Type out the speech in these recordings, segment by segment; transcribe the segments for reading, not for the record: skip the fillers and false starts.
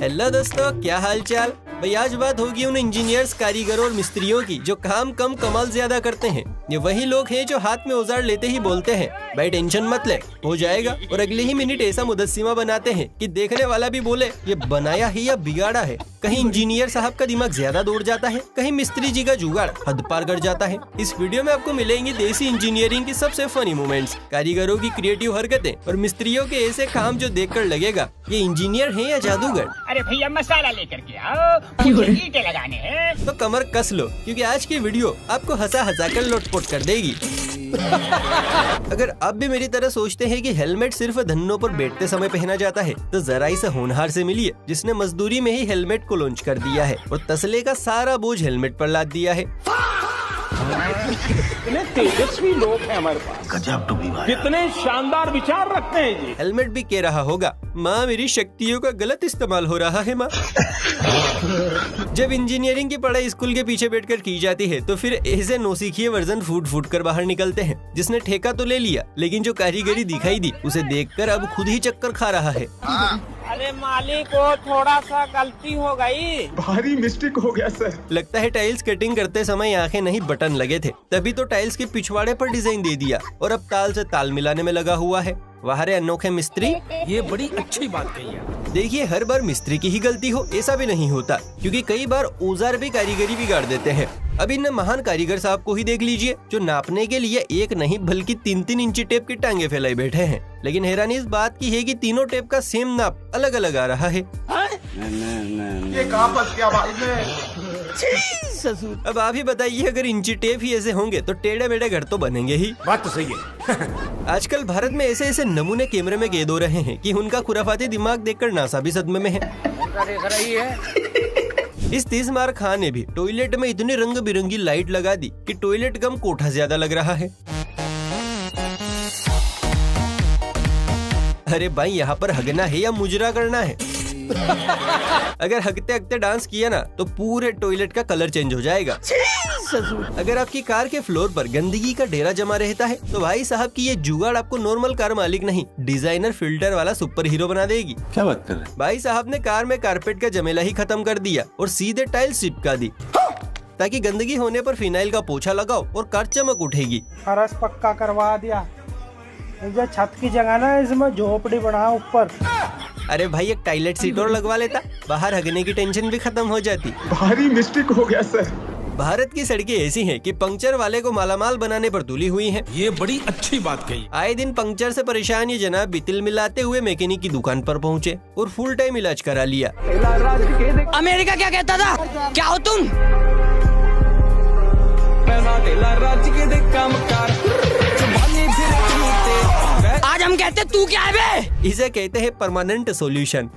Hello दोस्तों, क्या हाल चाल। भाई आज बात होगी उन इंजीनियर्स, कारीगरों और मिस्त्रियों की जो काम कम कमाल ज्यादा करते हैं। ये वही लोग हैं जो हाथ में औजार लेते ही बोलते हैं भाई टेंशन मत ले, हो जाएगा, और अगले ही मिनट ऐसा मुदस्सिमा बनाते हैं कि देखने वाला भी बोले ये बनाया है या बिगाड़ा है। कहीं इंजीनियर साहब का दिमाग ज्यादा दौड़ जाता है, कहीं मिस्त्री जी का जुगाड़ हद पार कर जाता है। इस वीडियो में आपको मिलेंगे देसी इंजीनियरिंग की सबसे फनी मोमेंट्स, कारीगरों की क्रिएटिव हरकतें और मिस्त्रियों के ऐसे काम जो देखकर लगेगा ये इंजीनियर है या जादूगर। अरे भैया मसाला लेकर के आओ, मुझे ईंटें लगाने हैं। तो कमर कस लो क्योंकि आज की वीडियो आपको हंसा हंसा कर लोटपोट कर देगी। अगर आप भी मेरी तरह सोचते हैं कि हेलमेट सिर्फ धन्नों पर बैठते समय पहना जाता है तो जरा इस होनहार से मिलिए जिसने मजदूरी में ही हेलमेट को लॉन्च कर दिया है और तसले का सारा बोझ हेलमेट पर लाद दिया है। कितने तेजस्वी लोग हैं हमारे पास, गजब टू बी भाई, कितने शानदार विचार रखते हैं जी। हेलमेट भी कह रहा होगा माँ मेरी शक्तियों का गलत इस्तेमाल हो रहा है माँ। जब इंजीनियरिंग की पढ़ाई स्कूल के पीछे बैठकर की जाती है तो फिर ऐसे नौसिखिए वर्जन फूट फूट कर बाहर निकलते हैं जिसने ठेका तो ले लिया लेकिन जो कारीगरी दिखाई दी उसे देखकर अब खुद ही चक्कर खा रहा है। अरे मालिक को थोड़ा सा गलती हो गई, भारी मिस्टेक हो गया सर। लगता है टाइल्स कटिंग करते समय आंखें नहीं बटन लगे थे, तभी तो टाइल्स के पिछवाड़े पर डिजाइन दे दिया और अब ताल से ताल मिलाने में लगा हुआ है। वाह रे अनोखे मिस्त्री, ये बड़ी अच्छी बात कही है। देखिए हर बार मिस्त्री की ही गलती हो ऐसा भी नहीं होता क्योंकि कई बार औजार भी कारीगरी बिगाड़ देते हैं। अब इन महान कारीगर साहब को ही देख लीजिए जो नापने के लिए एक नहीं बल्कि 3-3 इंची टेप की टांगे फैलाए बैठे हैं, लेकिन हैरानी इस बात की है कि तीनों टेप का सेम नाप अलग अलग आ रहा है। ये कहाँ फंस गया भाई मैं? अब आप ही बताइए अगर इंची टेप ही ऐसे होंगे तो टेढ़े मेढ़े घर तो बनेंगे ही। बात तो सही है। आजकल भारत में ऐसे ऐसे नमूने कैमरे में कैद हो रहे हैं कि उनका खुराफाती दिमाग देखकर नासा भी सदमे में है। इस 30 मार खान ने भी टॉयलेट में इतनी रंग बिरंगी लाइट लगा दी कि टॉयलेट कम कोठा ज्यादा लग रहा है। अरे भाई यहाँ पर हगना है या मुजरा करना है? अगर हगते हगते डांस किया ना तो पूरे टॉयलेट का कलर चेंज हो जाएगा। अगर आपकी कार के फ्लोर पर गंदगी का ढेरा जमा रहता है तो भाई साहब की ये जुगाड़ आपको नॉर्मल कार मालिक नहीं डिजाइनर फिल्टर वाला सुपर हीरो बना देगी। क्या बात कर रहे हैं? भाई साहब ने कार में कारपेट का जमेला ही खत्म कर दिया और सीधे टाइल्स चिपका दी ताकि गंदगी होने पर फिनाइल का पोछा लगाओ और कार चमक उठेगी। फर्श पक्का करवा दिया, जो छत की जगह ना इसमें झोपड़ी बना ऊपर। अरे भाई एक टॉयलेट सीट और लगवा लेता, बाहर हगने की टेंशन भी खत्म हो जाती। भारी मिस्टेक हो गया सर। भारत की सड़कें ऐसी हैं कि पंक्चर वाले को मालामाल बनाने पर तुली हुई हैं। ये बड़ी अच्छी बात कही। आए दिन पंक्चर से परेशान ये जनाब भी तिल मिलाते हुए मैकेनिक की दुकान पर पहुँचे और फुल टाइम इलाज करा लिया। अमेरिका क्या कहता था, क्या हो तुम? आज हम कहते तू क्या है बे? इसे कहते हैं परमानेंट सॉल्यूशन।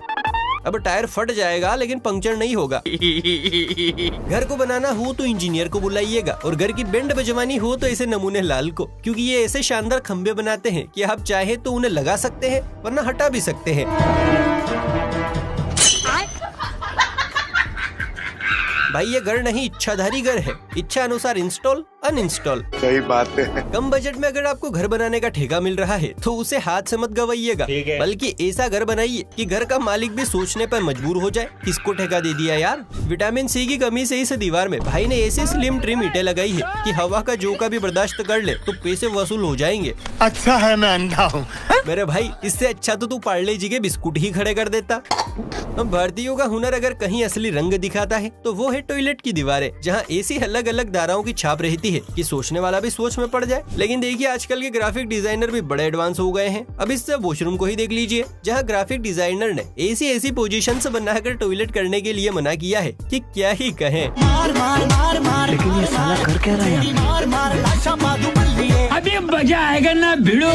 अब टायर फट जाएगा लेकिन पंक्चर नहीं होगा। घर को बनाना हो तो इंजीनियर को बुलाइएगा और घर की बैंड बजवानी हो तो ऐसे नमूने लाल को, क्योंकि ये ऐसे शानदार खंबे बनाते हैं कि आप चाहे तो उन्हें लगा सकते हैं वरना हटा भी सकते हैं। भाई ये घर नहीं इच्छाधारी घर है, इच्छा अनुसार इंस्टॉल अनइंस्टॉल। सही बात है। कम बजट में अगर आपको घर बनाने का ठेका मिल रहा है तो उसे हाथ से मत गवाइएगा, बल्कि ऐसा घर बनाइए कि घर का मालिक भी सोचने पर मजबूर हो जाए किसको ठेका दे दिया यार। विटामिन सी की कमी से इस दीवार में भाई ने ऐसे स्लिम ट्रिम ईंटें लगाई है कि हवा का झोंका भी बर्दाश्त कर ले तो पैसे वसूल हो जाएंगे। अच्छा है मैं अंधा हूँ। मेरे भाई इससे अच्छा तो तू पार्ले जी के बिस्कुट ही खड़े कर देता। हम भारतीयों का हुनर अगर कहीं असली रंग दिखाता है तो वो है टॉयलेट की दीवारें, जहाँ ऐसी अलग अलग धाराओं की छाप रहती है कि सोचने वाला भी सोच में पड़ जाए। लेकिन देखिए आजकल के ग्राफिक डिजाइनर भी बड़े एडवांस हो गए हैं। अब इससे वॉशरूम को ही देख लीजिए, जहाँ ग्राफिक डिजाइनर ने ऐसी पोजीशंस बनाकर टॉयलेट करने के लिए मना किया है कि क्या ही कहें। लेकिन ये साला कर क्या रहा है? अभी मजा आएगा ना भिड़ो।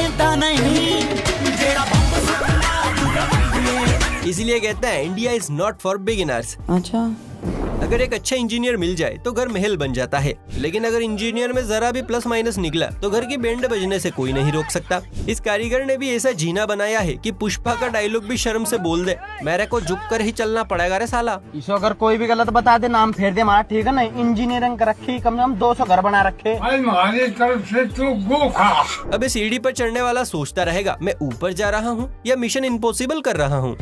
इसीलिए कहते हैं India is not for beginners. अच्छा अगर एक अच्छा इंजीनियर मिल जाए तो घर महल बन जाता है, लेकिन अगर इंजीनियर में जरा भी प्लस माइनस निकला तो घर की बैंड बजने से कोई नहीं रोक सकता। इस कारीगर ने भी ऐसा जीना बनाया है कि पुष्पा का डायलॉग भी शर्म से बोल दे, मेरे को झुक कर ही चलना पड़ेगा रे साला। इसो अगर कोई भी गलत बता दे नाम फेर दे हमारा, ठीक है ना। इंजीनियरिंग कर रखी, कम से कम 200 घर बना रखे। अबे सीढ़ी पर चढ़ने वाला सोचता रहेगा मैं ऊपर जा रहा हूँ या मिशन इम्पॉसिबल कर रहा हूँ।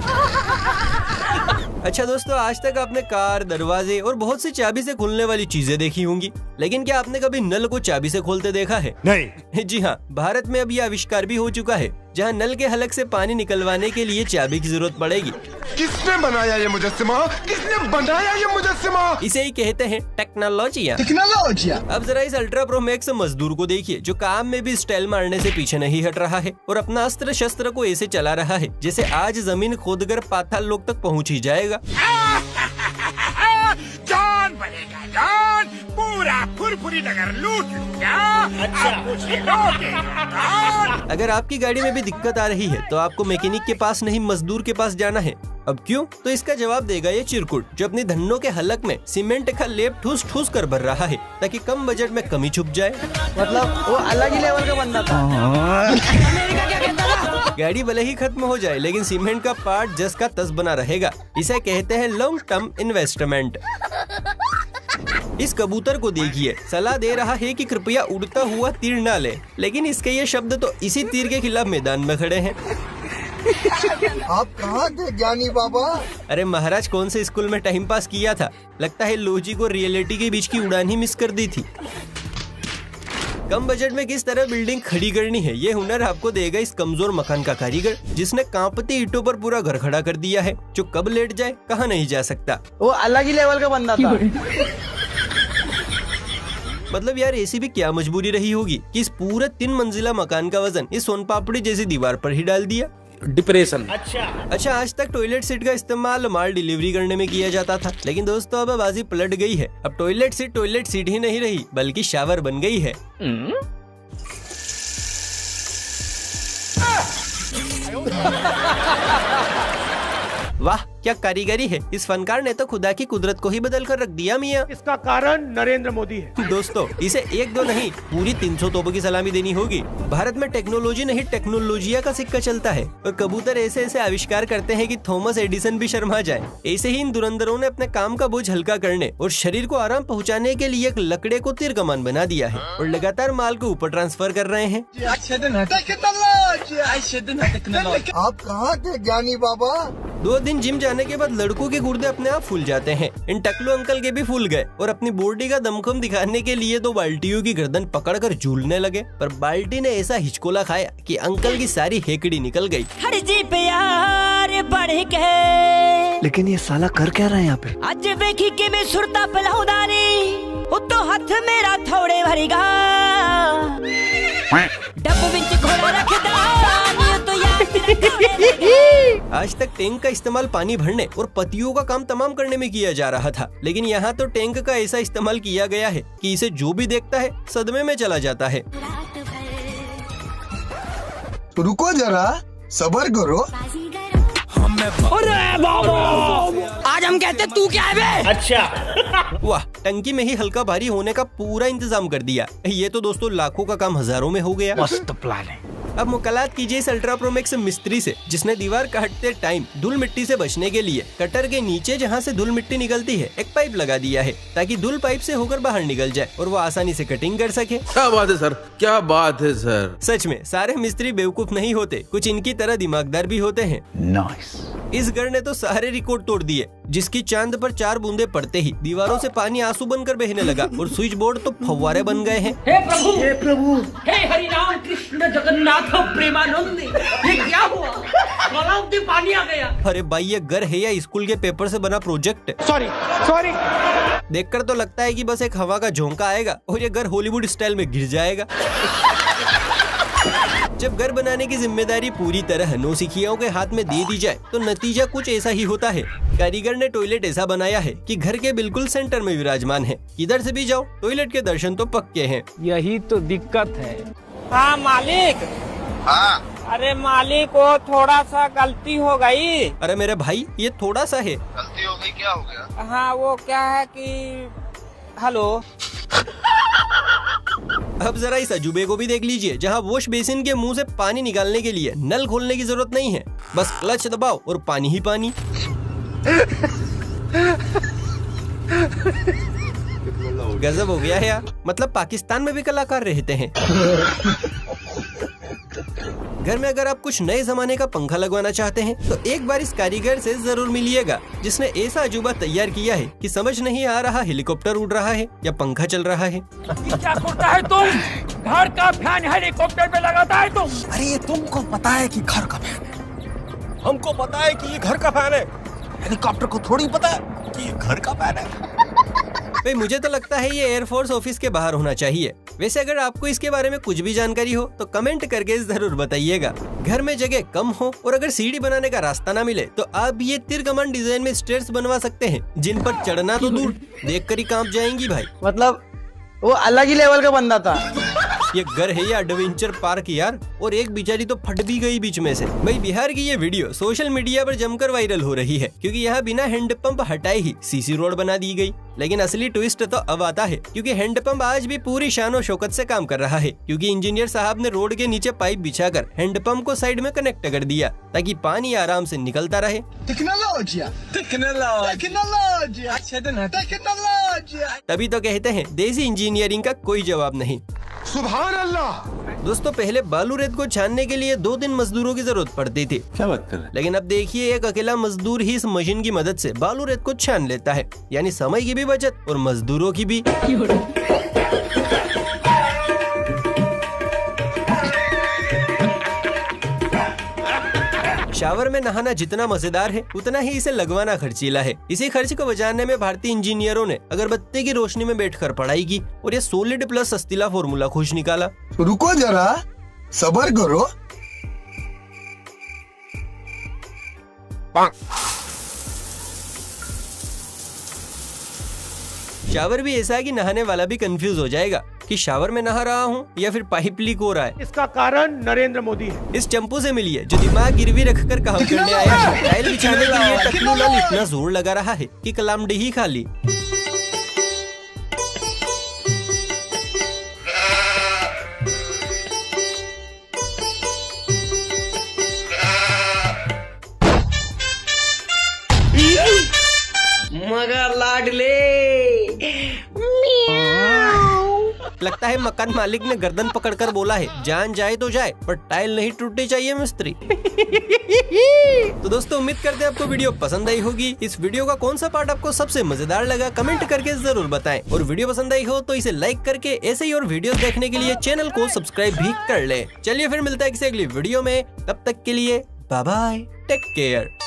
अच्छा दोस्तों, आज तक आपने कार, दरवाजे और बहुत सी चाबी से खुलने वाली चीजें देखी होंगी, लेकिन क्या आपने कभी नल को चाबी से खोलते देखा है? नहीं। जी हाँ, भारत में अब यह आविष्कार भी हो चुका है, जहाँ नल के हलक से पानी निकलवाने के लिए चाबी की जरूरत पड़ेगी। किसने बनाया ये मुजस्सिमा? किसने बनाया ये मुजस्सिमा? इसे ही कहते हैं टेक्नोलॉजिया। अब जरा इस अल्ट्रा प्रो मैक्स मजदूर को देखिए, जो काम में भी स्टाइल मारने से पीछे नहीं हट रहा है और अपना अस्त्र शस्त्र को ऐसे चला रहा है जैसे आज जमीन खोदकर पाताल लोक तक पहुँच ही जाएगा। जॉन बनेगा जॉन, पूरा फुरफुरी नगर लूट लूंगा। अच्छा मुझे लूटेगा। अगर आपकी गाड़ी में भी दिक्कत आ रही है तो आपको मैकेनिक के पास नहीं मजदूर के पास जाना है। अब क्यों? तो इसका जवाब देगा ये चिरकुट, जो अपनी धन्नों के हलक में सीमेंट का लेप ठूस ठूस कर भर रहा है ताकि कम बजट में कमी छुप जाए। मतलब वो अलग ही लेवल का बंदा था। अमेरिका क्या कहता था? गाड़ी भले ही खत्म हो जाए लेकिन सीमेंट का पार्ट जस का तस बना रहेगा। इसे कहते हैं लॉन्ग टर्म इन्वेस्टमेंट। इस कबूतर को देखिए, सलाह दे रहा है कि कृपया उड़ता हुआ तीर ना ले, लेकिन इसके ये शब्द तो इसी तीर के खिलाफ मैदान में खड़े हैं। आप कहाँ थे ज्ञानी बाबा? अरे महाराज, कौन से स्कूल में टाइम पास किया था? लगता है लॉजिक और रियलिटी के बीच की उड़ान ही मिस कर दी थी। कम बजट में किस तरह बिल्डिंग खड़ी करनी है, ये हुनर आपको देगा इस कमजोर मकान का कारीगर, जिसने कांपती ईंटों पर पूरा घर खड़ा कर दिया है, जो कब लेट जाए कहाँ नहीं जा सकता। वो अलग ही लेवल का बंदा था। मतलब यार, ऐसी भी क्या मजबूरी रही होगी कि इस पूरे 3 मंजिला मकान का वजन इस सोन पापड़ी जैसी दीवार पर ही डाल दिया। डिप्रेशन। अच्छा, आज तक टॉयलेट सीट का इस्तेमाल माल डिलीवरी करने में किया जाता था, लेकिन दोस्तों अब बाजी पलट गई है। अब टॉयलेट सीट ही नहीं रही बल्कि शावर बन गई है। वाह, क्या कारीगरी है! इस फनकार ने तो खुदा की कुदरत को ही बदल कर रख दिया मियाँ। इसका कारण नरेंद्र मोदी है। दोस्तों, इसे 1-2 नहीं, पूरी 300 तोपों की सलामी देनी होगी। भारत में टेक्नोलॉजी नहीं टेक्नोलॉजिया का सिक्का चलता है और कबूतर ऐसे ऐसे आविष्कार करते हैं कि थॉमस एडिसन भी शर्मा जाए। ऐसे ही इन धुरंधरों ने अपने काम का बोझ हल्का करने और शरीर को आराम पहुँचाने के लिए एक लकड़े को तीर कमान बना दिया है और लगातार माल को ऊपर ट्रांसफर कर रहे हैं। आप कहाँ थे ज्ञानी बाबा? 2 दिन जिम जाने के बाद लड़कों के गुर्दे अपने आप फूल जाते हैं। इन टकलू अंकल के भी फूल गए और अपनी बॉडी का दमखम दिखाने के लिए 2 बाल्टियों की गर्दन पकड़कर झूलने लगे, पर बाल्टी ने ऐसा हिचकोला खाया कि अंकल की सारी हेकड़ी निकल गई। हर जी प्यार बढ़ के, लेकिन ये साला कर क्या रहा है यहाँ पे? आज देखी के मैं सुरता पलाउदानी, तो हाथ मेरा थोड़े भरेगा, डब्बे बिच घोड़ा रखदा, तो आज तक टैंक का इस्तेमाल पानी भरने और पतियों का काम तमाम करने में किया जा रहा था, लेकिन यहाँ तो टैंक का ऐसा इस्तेमाल किया गया है कि इसे जो भी देखता है सदमे में चला जाता है। तो रुको जरा, सब्र करो। अरे बाबा, आज हम कहते तू क्या है बे? अच्छा। वाह, टंकी में ही हल्का भारी होने का पूरा इंतजाम कर दिया। ये तो दोस्तों लाखों का काम हजारों में हो गया। मस्त प्लान है। अब मुकालात कीजिए इस अल्ट्रा प्रो मैक्स मिस्त्री से, जिसने दीवार काटते टाइम धूल मिट्टी से बचने के लिए कटर के नीचे जहाँ से धूल मिट्टी निकलती है एक पाइप लगा दिया है, ताकि धूल पाइप से होकर बाहर निकल जाए और वो आसानी से कटिंग कर सके। क्या बात है सर, क्या बात है सर। सच में सारे मिस्त्री बेवकूफ नहीं होते, कुछ इनकी तरह दिमागदार भी होते हैं। नाइस। इस घर ने तो सारे रिकॉर्ड तोड़ दिए, जिसकी चांद पर 4 बूंदे पड़ते ही दीवारों से पानी आंसू बनकर बहने लगा और स्विच बोर्ड तो फव्वारे बन गए हैं। हे प्रभु, हे प्रभु, हे हरि राम कृष्ण जगन्नाथ प्रेमानंद, ये क्या हुआ? तालाब में पानी आ गया। अरे भाई, ये घर है या स्कूल के पेपर से बना प्रोजेक्ट? सॉरी। देखकर तो लगता है कि बस एक हवा का झोंका आएगा और ये घर हॉलीवुड स्टाइल में गिर जाएगा। जब घर बनाने की जिम्मेदारी पूरी तरह नौसिखियों के हाथ में दे दी जाए तो नतीजा कुछ ऐसा ही होता है। कारीगर ने टॉयलेट ऐसा बनाया है कि घर के बिल्कुल सेंटर में विराजमान है। किधर से भी जाओ टॉयलेट के दर्शन तो पक्के हैं। यही तो दिक्कत है। हाँ मालिक। अरे मालिक वो थोड़ा सा गलती हो गई। अरे मेरे भाई ये थोड़ा सा है। गलती हो गई, क्या हो गया? हाँ वो क्या है कि हेलो। अब जरा इस अजूबे को भी देख लीजिए, जहाँ वॉश बेसिन के मुंह से पानी निकालने के लिए नल खोलने की जरूरत नहीं है, बस क्लच दबाओ और पानी ही पानी। गजब हो गया है यार, मतलब पाकिस्तान में भी कलाकार रहते हैं। घर में अगर आप कुछ नए जमाने का पंखा लगवाना चाहते हैं तो एक बार इस कारीगर से जरूर मिलिएगा, जिसने ऐसा अजूबा तैयार किया है कि समझ नहीं आ रहा हेलीकॉप्टर उड़ रहा है या पंखा चल रहा है। क्या करता है तुम? घर का फैन हेलीकॉप्टर पे लगाता है तुम? अरे ये तुमको पता है कि घर का फैन है, हमको पता है कि ये घर का फैन है, हेलीकॉप्टर को थोड़ी पता है कि ये घर का फैन है। भाई मुझे तो लगता है ये एयरफोर्स ऑफिस के बाहर होना चाहिए। वैसे अगर आपको इसके बारे में कुछ भी जानकारी हो तो कमेंट करके जरूर बताइएगा। घर में जगह कम हो और अगर सीढ़ी बनाने का रास्ता ना मिले तो आप ये तीर कमान डिजाइन में स्टेयर्स बनवा सकते हैं, जिन पर चढ़ना तो दूर, देखकर ही कांप जाएंगी भाई। मतलब वो अलग ही लेवल का बंदा था। ये घर है या एडवेंचर पार्क यार, और एक बेचारी तो फट भी गई बीच में से। भाई बिहार की ये वीडियो सोशल मीडिया पर जमकर वायरल हो रही है, क्योंकि यहाँ बिना हैंडपंप हटाए ही सीसी रोड बना दी गई। लेकिन असली ट्विस्ट तो अब आता है, क्योंकि हैंडपंप आज भी पूरी शान और शौकत से काम कर रहा है, क्योंकि इंजीनियर साहब ने रोड के नीचे पाइप बिछाकर हैंडपंप को साइड में कनेक्ट कर दिया ताकि पानी आराम से निकलता रहे। तभी तो कहते हैं देसी इंजीनियरिंग का कोई जवाब नहीं। सुभान अल्लाह। दोस्तों पहले बालू रेत को छानने के लिए 2 दिन मजदूरों की जरूरत पड़ती थी। क्या बात कर रहे हैं? लेकिन अब देखिए एक अकेला मजदूर ही इस मशीन की मदद से बालू रेत को छान लेता है, यानी समय की भी बचत और मजदूरों की भी। शावर में नहाना जितना मजेदार है उतना ही इसे लगवाना खर्चीला है। इसी खर्च को बचाने में भारतीय इंजीनियरों ने अगरबत्ती की रोशनी में बैठकर पढ़ाई की और ये सॉलिड प्लस अस्तिला फॉर्मूला खोज निकाला। रुको जरा, सब्र करो। शावर भी ऐसा है कि नहाने वाला भी कंफ्यूज हो जाएगा कि शावर में नहा रहा हूँ या फिर पाइप लीक हो रहा है। इसका कारण नरेंद्र मोदी है। इस चंपू से मिलिए जो दिमाग गिरवी रखकर काम करने आया है। टाइल बिछाने के लिए टकलू लाल इतना जोर लगा रहा है कि कलामडी ही खा ली। मगर लाडले लगता है मकान मालिक ने गर्दन पकड़कर बोला है, जान जाए तो जाए पर टाइल नहीं टूटनी चाहिए मिस्त्री। तो दोस्तों उम्मीद करते हैं आपको वीडियो पसंद आई होगी। इस वीडियो का कौन सा पार्ट आपको सबसे मजेदार लगा कमेंट करके जरूर बताएं, और वीडियो पसंद आई हो तो इसे लाइक करके ऐसे ही और वीडियो देखने के लिए चैनल को सब्सक्राइब भी कर ले। चलिए फिर मिलता है किसी अगली वीडियो में, तब तक के लिए बाय बाय, टेक केयर।